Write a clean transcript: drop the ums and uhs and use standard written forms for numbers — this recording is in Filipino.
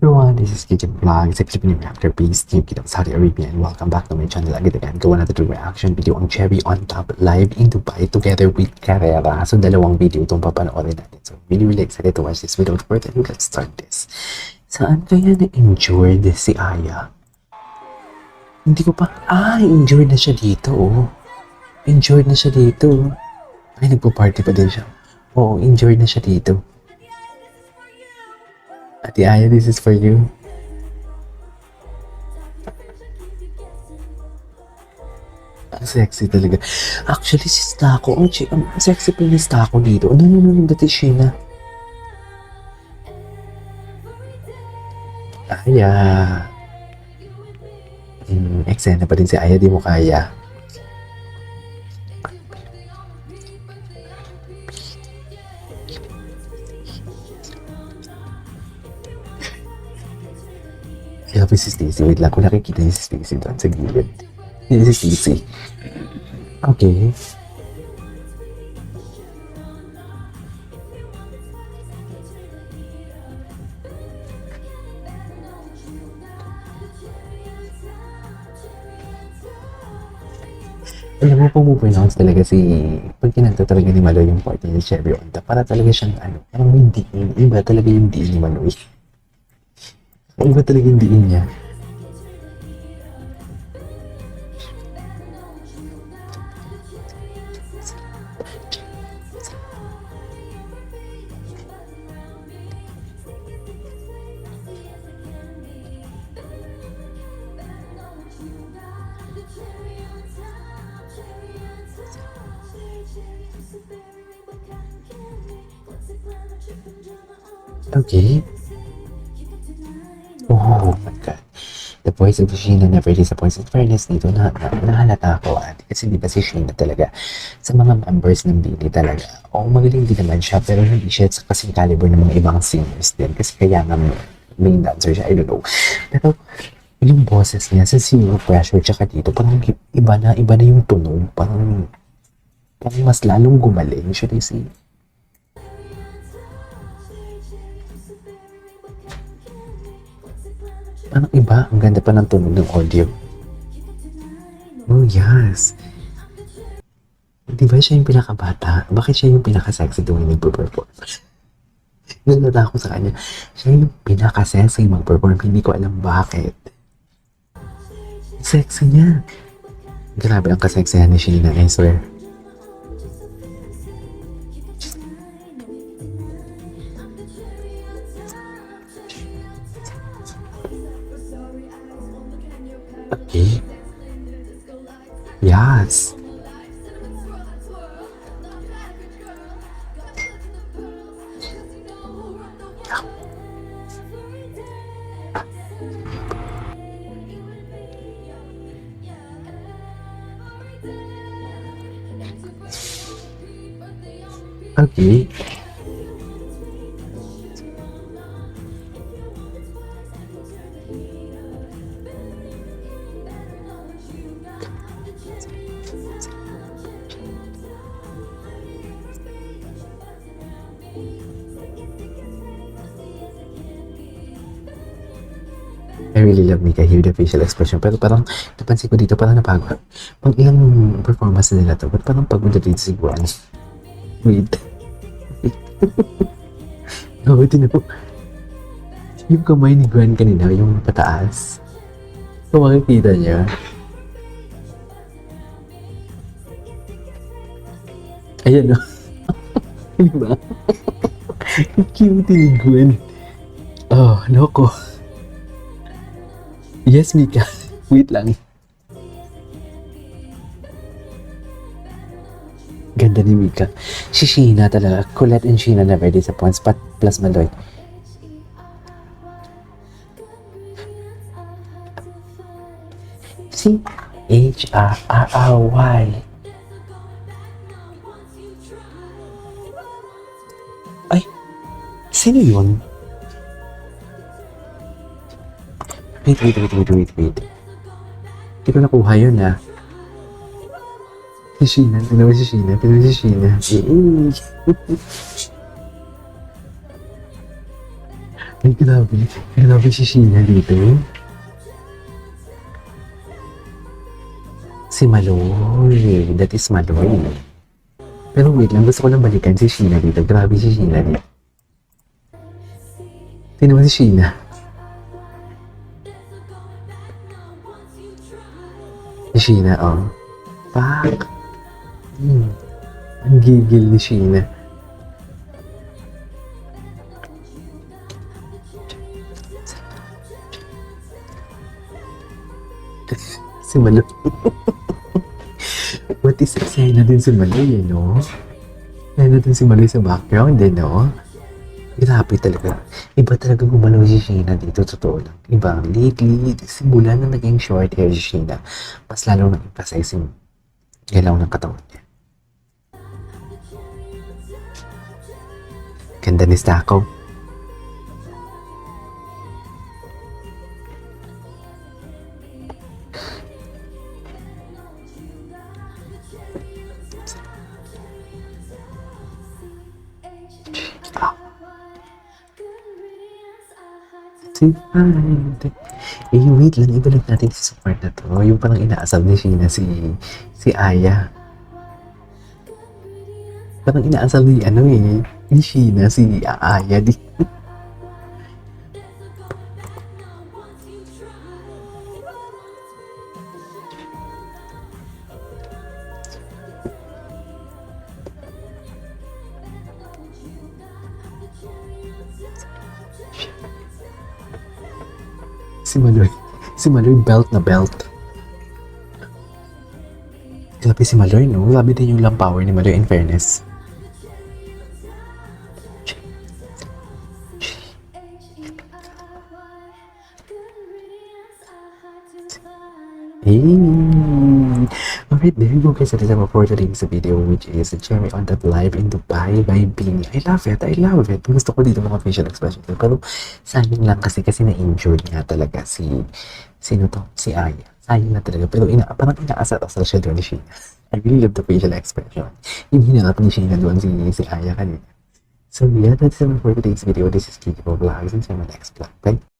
Everyone, this is Kitchen Vlog, sa Filipino masterpiece, Team Kingdom Saudi Arabia, and welcome back to my channel again. Gawa natin itong reaction video ang Cherry on Top live in Dubai together with Carrera. So, dalawang video itong papanoorin natin. So, really excited to watch this. Without further ado, let's start this. Saan kaya na-injured si Aya? Hindi ko pa... injured na siya dito, oh. Injured na siya dito. Ay, nagpo-party pa din siya. Oo, injured na siya dito. Ate Aya, this is for you. Ang sexy talaga. Actually, si Stako, ang sexy pa ni Stako dito. No, dati Sheena. Aya. Eksena pa din si Aya, di mo kaya. I love si Stacy. Wait lang, kung nakikita niyo si Stacy doon sa gilid. Yan si Stacy. Okay. Alam mo, pumupronounce talaga pag kinanta talaga ni Maloy yung part ni Cherry on Top, para talaga siyang parang yung diin. Iba talaga yung diin ni Maloy. Iba talaga yung diin niya. Okay. Oh my God. The voice of Sheena never disappoints. In fairness dito, nahalata ako. Kasi di ba si Sheena talaga, sa mga members ng Bini talaga, magaling din naman siya, pero hindi siya sa kasing caliber ng mga ibang singers din. Kasi kaya nga main dancer siya, I don't know. Pero yung boses niya sa Zero Pressure tsaka dito, parang iba na yung tunog. Parang mas lalong gumaling. Should I say? Parang iba, ang ganda pa ng tunog ng audio. Oh yes. Di ba siya yung pinakabata? Bakit siya yung pinaka-sexy tuwing nagpo-perform? Nalala ako sa kanya. Siya yung pinaka-sexy mag-perform. Hindi ko alam bakit. Sexy niya. Grabe ang kaseksihan ni Sheena, I swear. Okay. Yes. Okay. I really love Mika, hear the facial expression. Pero parang napansin ko dito, parang napagod. Pang ilang performance na nila to, but parang pagod na dito si Gwen. Wait. No, tinan mo. Yung kamay ni Gwen kanina, yung pataas. Kung makikita niya. Ayan o. Diba? Cute ni Gwen. Oh, loko. Yes, Mika. Wait lang. Ganda ni Mika. Si Sheena talaga. Colette and Sheena never disappoints. Plus Maloy. C-H-R-R-Y. Ay, sino yun? Wait. Hindi ko nakuha yun Si Sheena. Pinawa si Sheena. Ay, grabe. Grabe si Sheena dito. Si Maloy. That is Maloy. Pero wait lang, gusto ko lang balikan si Sheena dito. Grabe si Sheena dito. Tingnan mo si Sheena. Si Sheena, oh. Pak! Ang gigil ni Sheena. Si Maloy. What is eksena din si Maloy, eh, no? Eksena din si Maloy sa background, eh, no? Grabe talaga. Iba talaga gumalaw si Sheena dito, totoo lang. Iba, lately, simula na naging short hair si Sheena, mas lalo nang emphasize yung galaw ng katawan niya. Ganda ni Stako. Si Friday. Eh, wait lang, ibalik natin sa part na to. Yung parang inaasal ni Sheena si Aya. Parang inaasal ni, ni Sheena si Aya. Di. Si Maloy. Si Maloy, belt na belt. Grabe si Maloy, no? Grabe din yung lang power ni Maloy, in fairness. Hey! Alright, there you go guys. That is our for today's video, which is Cherry on Top Live in Dubai by Bini. I love it. I love it. Gusto ko dito mga facial expressions. Pero sayang lang kasi na-injured nga talaga sino to? Si Aya. Sayang na talaga. Pero parang inaasar-asar siya doon ni Sheena. I really love the facial expression. Yung hinarap ni Sheena doon si Aya kanina. So yeah, that's it for today's video. This is Kiki Vlogs and see you in my next vlog. Bye!